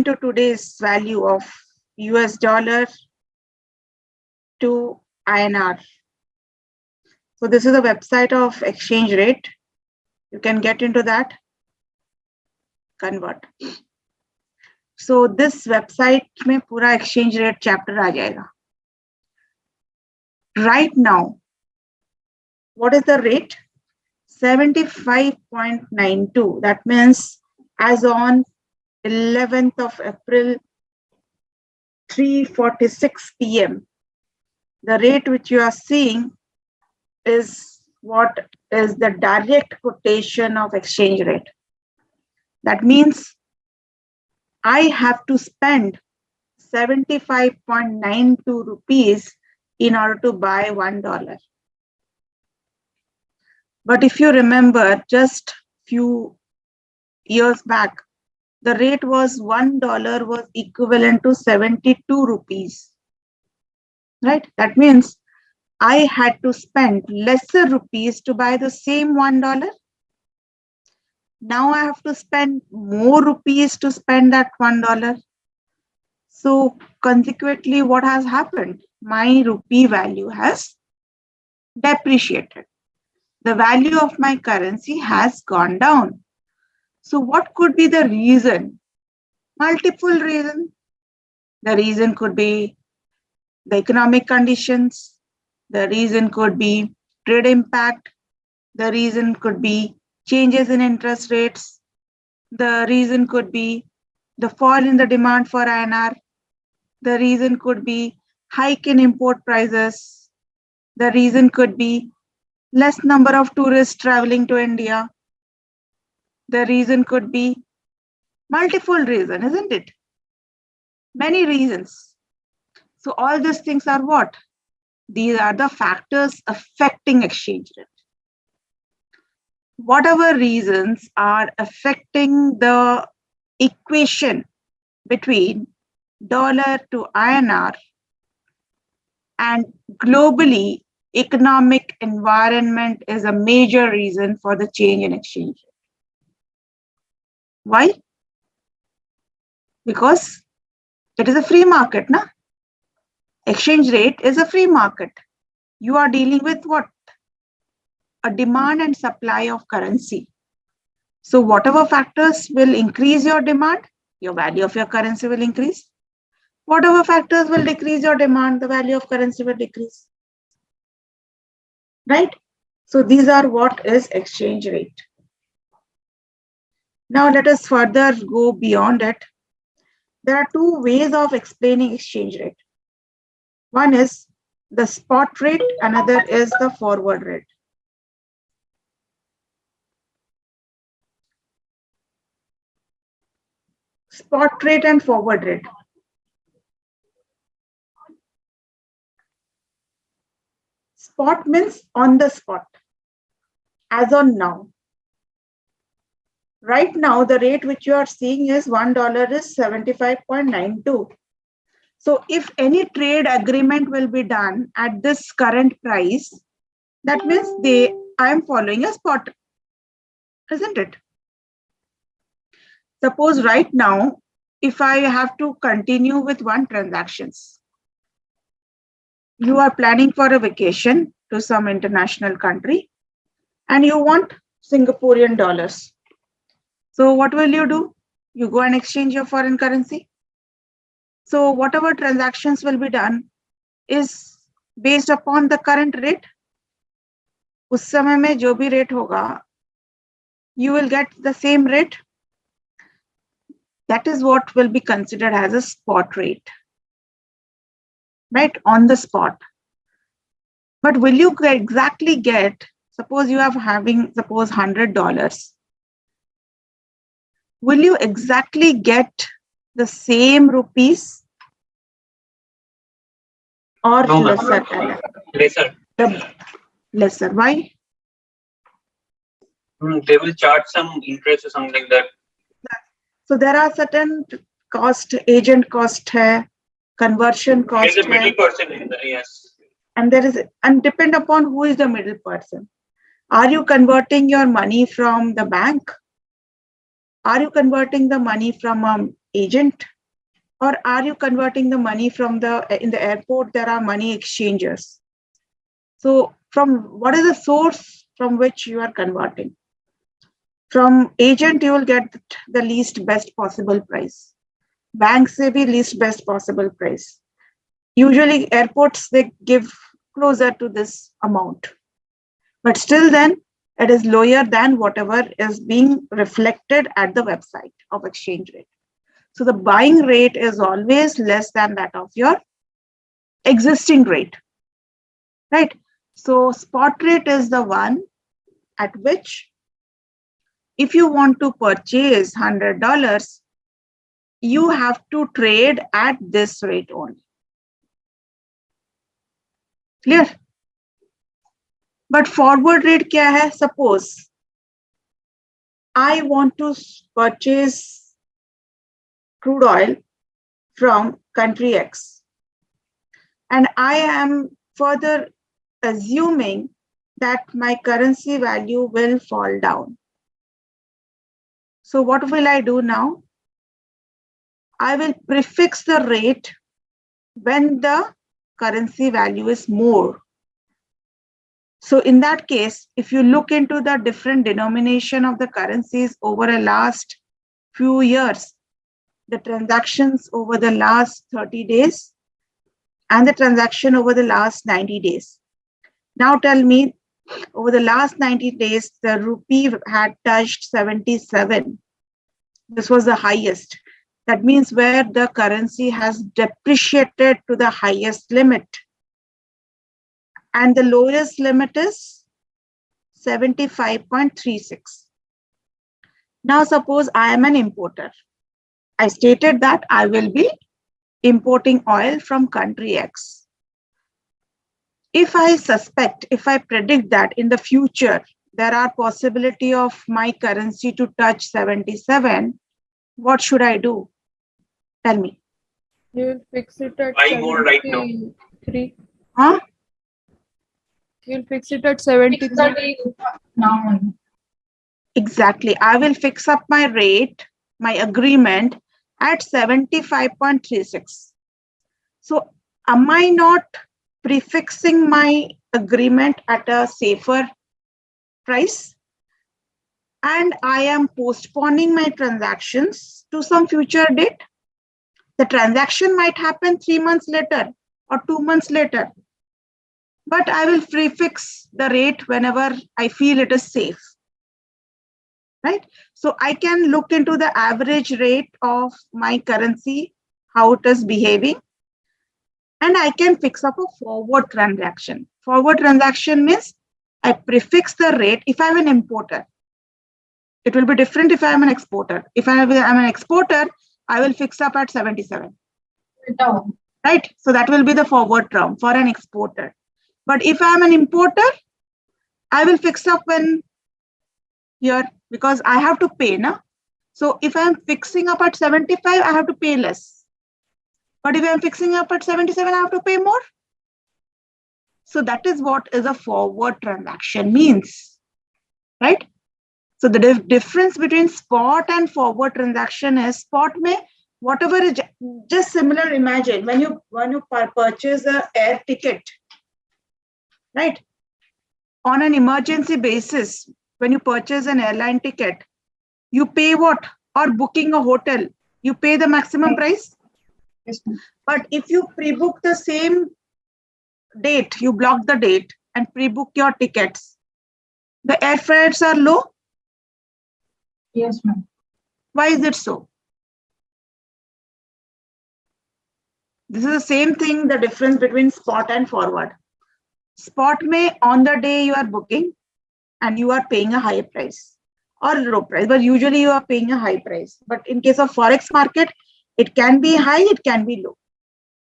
into today's value of US dollar to INR. So this is a website of exchange rate. You can get into that, convert. So this website में पूरा exchange rate chapter आ जाएगा. Right now, what is the rate? 75.92. That means as on 11th of April, 3:46 p.m. The rate which you are seeing is what is the direct quotation of exchange rate. That means I have to spend 75.92 rupees in order to buy $1. But if you remember, just few years back, the rate was $1 was equivalent to 72 rupees, right? That means I had to spend lesser rupees to buy the same $1. Now I have to spend more rupees to spend that $1. So consequently, what has happened? My rupee value has depreciated. The value of my currency has gone down. So what could be the reason? Multiple reasons. The reason could be the economic conditions. The reason could be trade impact. The reason could be changes in interest rates. The reason could be the fall in the demand for INR. The reason could be hike in import prices. The reason could be less number of tourists traveling to India. The reason could be multiple reasons, isn't it? Many reasons. So all these things are what? These are the factors affecting exchange rate. Whatever reasons are affecting the equation between dollar to INR, and globally, economic environment is a major reason for the change in exchange rate. Why? Because it is a free market, na? Exchange rate is a free market. You are dealing with what? A demand and supply of currency. So whatever factors will increase your demand, your value of your currency will increase. Whatever factors will decrease your demand, the value of currency will decrease. Right? So these are what is exchange rate. Now let us further go beyond it. There are two ways of explaining exchange rate. One is the spot rate, another is the forward rate. Spot rate and forward rate. Spot means on the spot, as on now. Right now, the rate which you are seeing is $1 is 75.92. So if any trade agreement will be done at this current price, that means I am following a spot, isn't it? Suppose right now, if I have to continue with one transactions, you are planning for a vacation to some international country and you want Singaporean dollars. So what will you do? You go and exchange your foreign currency. So whatever transactions will be done is based upon the current rate. उस समय में जो भी rate होगा, you will get the same rate. That is what will be considered as a spot rate, right? On the spot. But will you exactly get, suppose you are having, suppose $100. Will you exactly get the same rupees or No, lesser? Lesser. Lesser. Why? They will charge some interest or something like that. So there are certain cost, agent cost hai, conversion cost. There's a middle person in there, yes. And there is, and depend upon who is the middle person. Are you converting your money from the bank? Are you converting the money from an agent? Or are you converting the money from in the airport? There are money exchangers. So from what is the source from which you are converting? From agent, you will get the least best possible price. Banks say be least best possible price. Usually airports, they give closer to this amount. But still then, it is lower than whatever is being reflected at the website of exchange rate. So the buying rate is always less than that of your existing rate, right? So spot rate is the one at which if you want to purchase $100, you have to trade at this rate only. Clear? But forward rate kya hai? Suppose I want to purchase crude oil from country X, and I am further assuming that my currency value will fall down. So what will I do now? I will prefix the rate when the currency value is more. So in that case, if you look into the different denomination of the currencies over a last few years, the transactions over the last 30 days and the transaction over the last 90 days. Now tell me, over the last 90 days, the rupee had touched 77. This was the highest. That means where the currency has depreciated to the highest limit. And the lowest limit is 75.36. Now suppose I am an importer. I stated that I will be importing oil from country X. If I suspect, if I predict that in the future, there are possibility of my currency to touch 77, what should I do? Tell me. You will fix it at Buy more right now. 73. Huh? You'll fix it at 73. Now, Exactly. I will fix up my rate, my agreement at 75.36. So am I not prefixing my agreement at a safer price? And I am postponing my transactions to some future date. The transaction might happen 3 months later or 2 months later, but I will prefix the rate whenever I feel it is safe, right? So I can look into the average rate of my currency, how it is behaving, and I can fix up a forward transaction. Forward transaction means I prefix the rate if I'm an importer. It will be different if I'm an exporter. If I'm an exporter, I will fix up at 77, down. right? So that will be the forward term for an exporter. But if I'm an importer, I will fix up when here, because I have to pay now. So if I'm fixing up at 75, I have to pay less. But if I'm fixing up at 77, I have to pay more. So that is what is a forward transaction means, right? So the difference between spot and forward transaction is spot may whatever is just similar. Imagine when you purchase an air ticket, right? On an emergency basis, when you purchase an airline ticket, you pay what? Or booking a hotel, you pay the maximum price. Yes, ma'am. But if you pre-book the same date, you block the date and pre-book your tickets, the airfares are low. Yes, ma'am. Why is it so? This is the same thing, the difference between spot and forward. Spot may on the day you are booking and you are paying a high price or low price, but usually you are paying a high price. But in case of Forex market, it can be high, it can be low,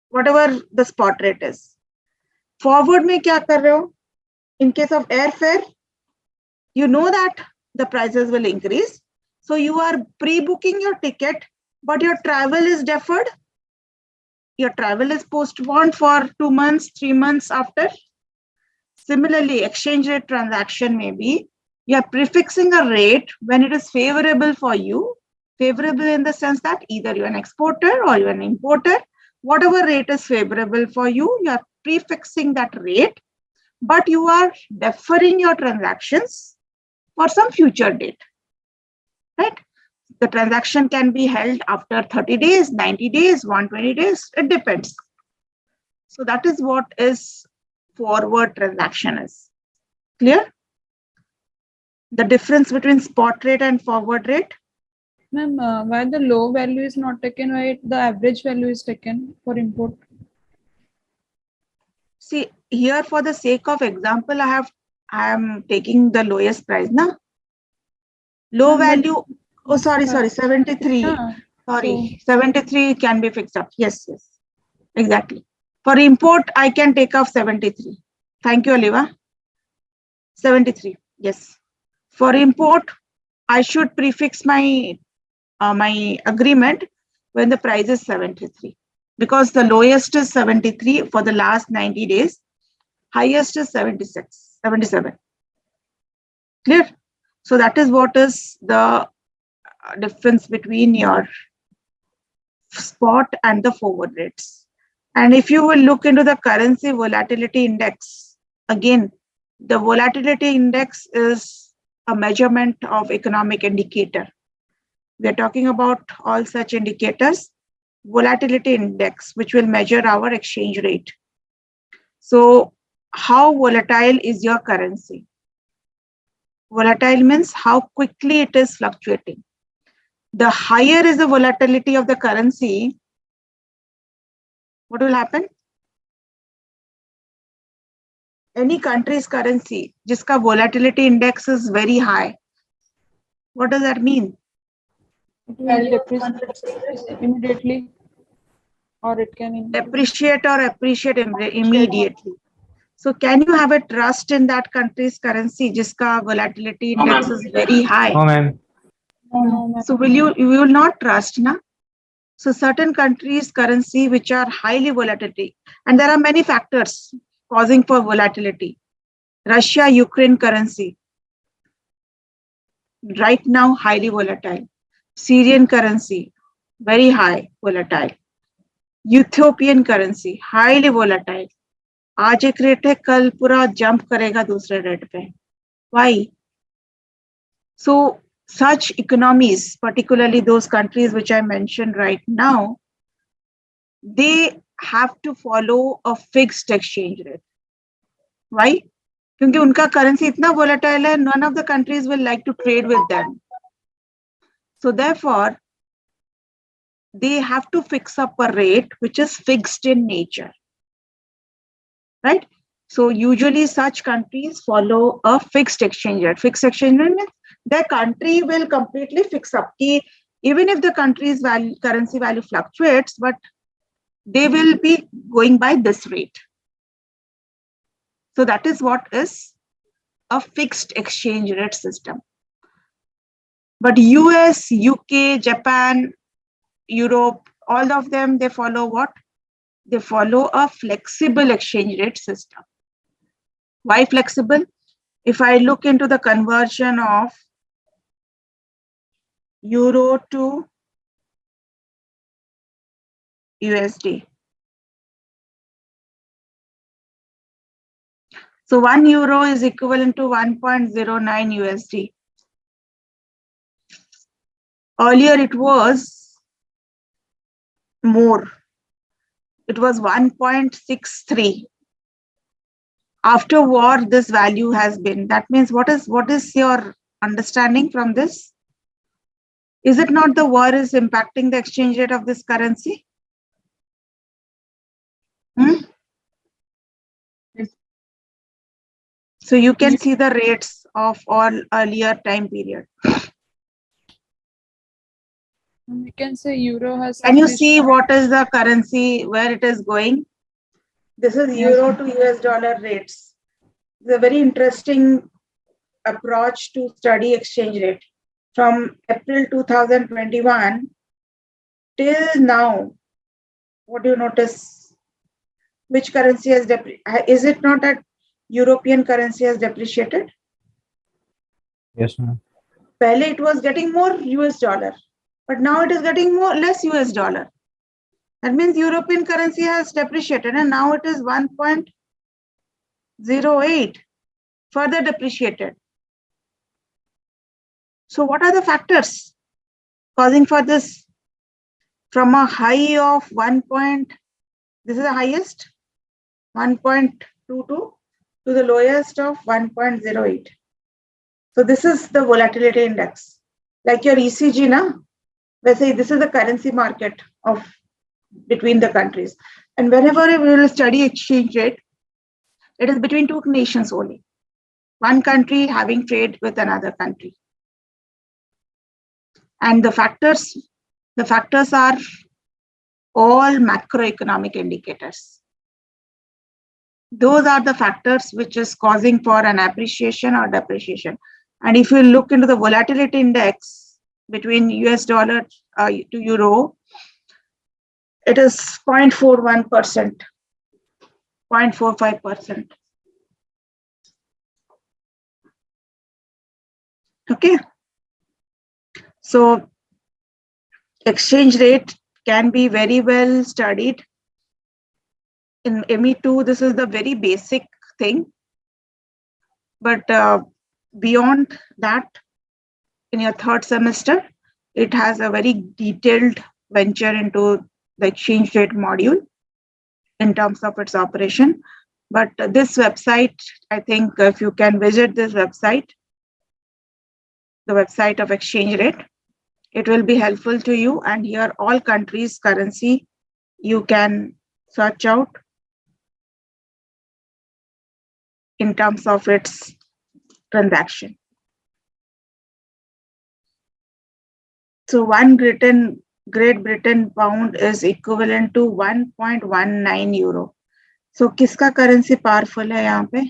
whatever the spot rate is. Forward mein kya kar rahe ho? In case of airfare, you know that the prices will increase. So you are pre-booking your ticket, but your travel is deferred. Your travel is postponed for 2 months, 3 months after. Similarly, exchange rate transaction may be, you are prefixing a rate when it is favorable for you, Favorable in the sense that either you're an exporter or you're an importer, whatever rate is favorable for you, you are prefixing that rate, but you are deferring your transactions for some future date, right? The transaction can be held after 30 days, 90 days, 120 days, it depends. So that is what is forward transaction is. Clear? The difference between spot rate and forward rate? Ma'am, why the low value is not taken, why the average value is taken for import? See, here for the sake of example, I am taking the lowest price, na? Low Ma'am, but- value, oh, sorry, 73. Yeah, Sorry, 73 can be fixed up. Yes, exactly. For import, I can take off 73. Thank you, Oliva. 73, yes. For import, I should prefix my my agreement when the price is 73, because the lowest is 73 for the last 90 days, highest is 76, 77. Clear? So that is what is the difference between your spot and the forward rates. And if you will look into the currency volatility index, again, the volatility index is a measurement of economic indicator. We are talking about all such indicators. Volatility index, which will measure our exchange rate. So how volatile is your currency? Volatile means how quickly it is fluctuating. The higher is the volatility of the currency, what will happen? Any country's currency, jiska volatility index is very high. What does that mean? it will depreciate immediately, or it can increase. Depreciate or appreciate immediately. So can you have a trust in that country's currency, jiska volatility No, index ma'am. is very high? No, ma'am. No, ma'am. So you will not trust, na? So certain countries' currency which are highly volatility, and there are many factors causing for volatility. Russia, Ukraine currency, right now highly volatile. Syrian currency, very high volatile. Ethiopian currency, highly volatile. आज एक rate है, कल पूरा jump करेगा दूसरे rate पे. Why? So such economies, particularly those countries which I mentioned right now, they have to follow a fixed exchange rate. Why? क्योंकि उनका currency इतना volatile है, none of the countries will like to trade with them. So therefore, they have to fix up a rate which is fixed in nature. Right? So usually such countries follow a fixed exchange rate. Fixed exchange rate means the country will completely fix up. Even if the country's currency value fluctuates, but they will be going by this rate. So that is what is a fixed exchange rate system. But US, UK, Japan, Europe, all of them, they follow what? They follow a flexible exchange rate system. Why flexible? If I look into the conversion of euro to USD. So 1 euro is equivalent to 1.09 USD. Earlier it was more. It was 1.63. After war, this value has been. That means what is your understanding from this? Is it not the war is impacting the exchange rate of this currency? Yes. So you can see the rates of all earlier time period. We can say euro has. Can you see what is the currency, where it is going? This is euro to US dollar rates. It's a very interesting approach to study exchange rate. From April 2021 till now, what do you notice? Which currency has depreciated? Is it not that European currency has depreciated? Yes, ma'am. Pehle it was getting more US dollar. but now it is getting less US dollar. That means European currency has depreciated and now it is 1.08, further depreciated. So what are the factors causing for this? From a high of this is the highest, 1.22 to the lowest of 1.08. So this is the volatility index. Like your ECG, na? Let's say this is the currency market of between the countries. And whenever we will study exchange rate, it is between two nations only. One country having trade with another country. And the factors are all macroeconomic indicators. Those are the factors which is causing for an appreciation or depreciation. And if you look into the volatility index between US dollar to euro, it is 0.41%, 0.45%. Okay. So exchange rate can be very well studied. In ME2, this is the very basic thing. But beyond that, in your third semester, it has a very detailed venture into the exchange rate module in terms of its operation. But this website, I think if you can visit this website, the website of exchange rate, it will be helpful to you. And here all countries' currency, you can search out in terms of its transaction. So one Great Britain pound is equivalent to 1.19 euro. So किसका currency powerful है यहाँ पे?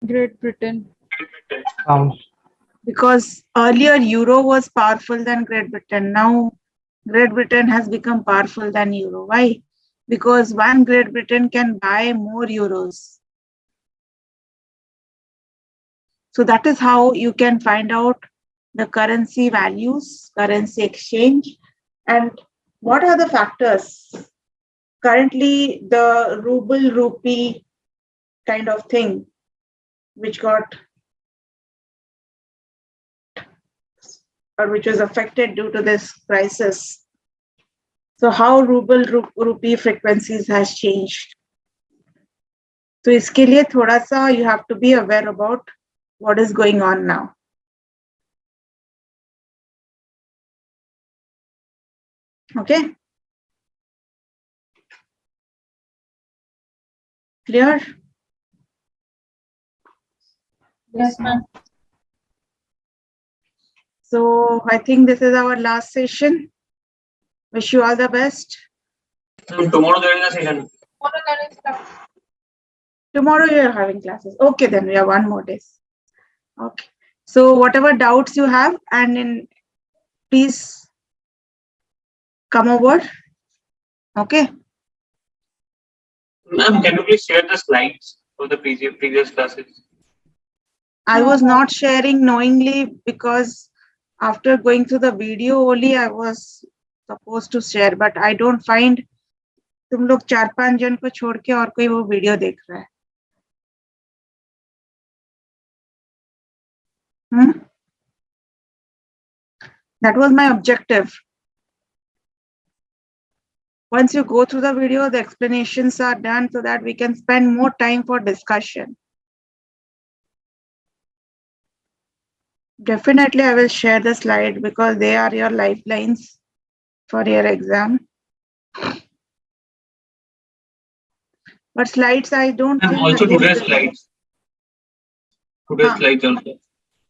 Great Britain. Pounds. Because earlier euro was powerful than Great Britain. Now Great Britain has become powerful than euro. Why? Because one Great Britain can buy more euros. So that is how you can find out the currency values, currency exchange, and what are the factors. Currently, the ruble rupee kind of thing, which got or which was affected due to this crisis. So how ruble rupee frequencies has changed. So इसके लिए थोड़ा सा you have to be aware about what is going on now. Okay. Clear? Yes, ma'am. So I think this is our last session. Wish you all the best. Tomorrow there is a session. Tomorrow you are having classes. Okay, then we have one more day. Okay. So whatever doubts you have, please come over. Okay. Ma'am, can you please share the slides for the previous classes? I was not sharing knowingly because after going through the video only I was supposed to share, but I don't find तुम लोग 4-5 जन को छोड़ के और कोई वो video देख रहा है. That was my objective. Once you go through the video, the explanations are done so that we can spend more time for discussion. Definitely, I will share the slide because they are your lifelines for your exam. But slides, I don't Ma'am, think. also that today's slides. Today's slides also.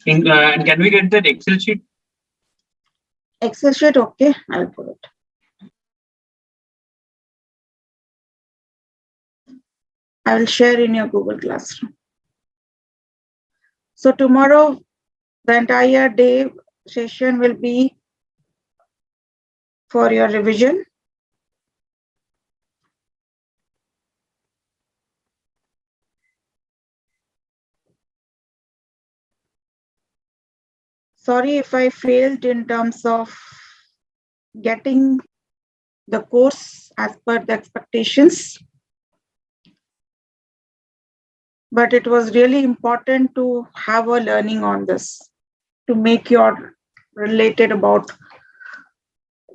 And can we get that Excel sheet? Excel sheet, okay, I'll put it. I will share in your Google Classroom. So tomorrow, the entire day session will be for your revision. Sorry if I failed in terms of getting the course as per the expectations. But it was really important to have a learning on this, to make your related about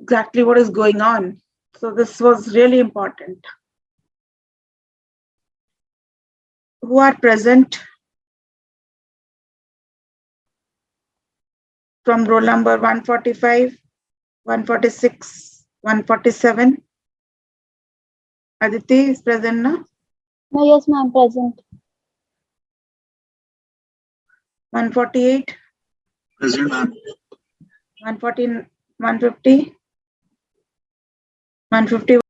exactly what is going on. So this was really important. Who are present from roll number 145, 146, 147? Aditi is present now. No, yes, ma'am, present. 148, Present, ma'am. 140, 150, 151.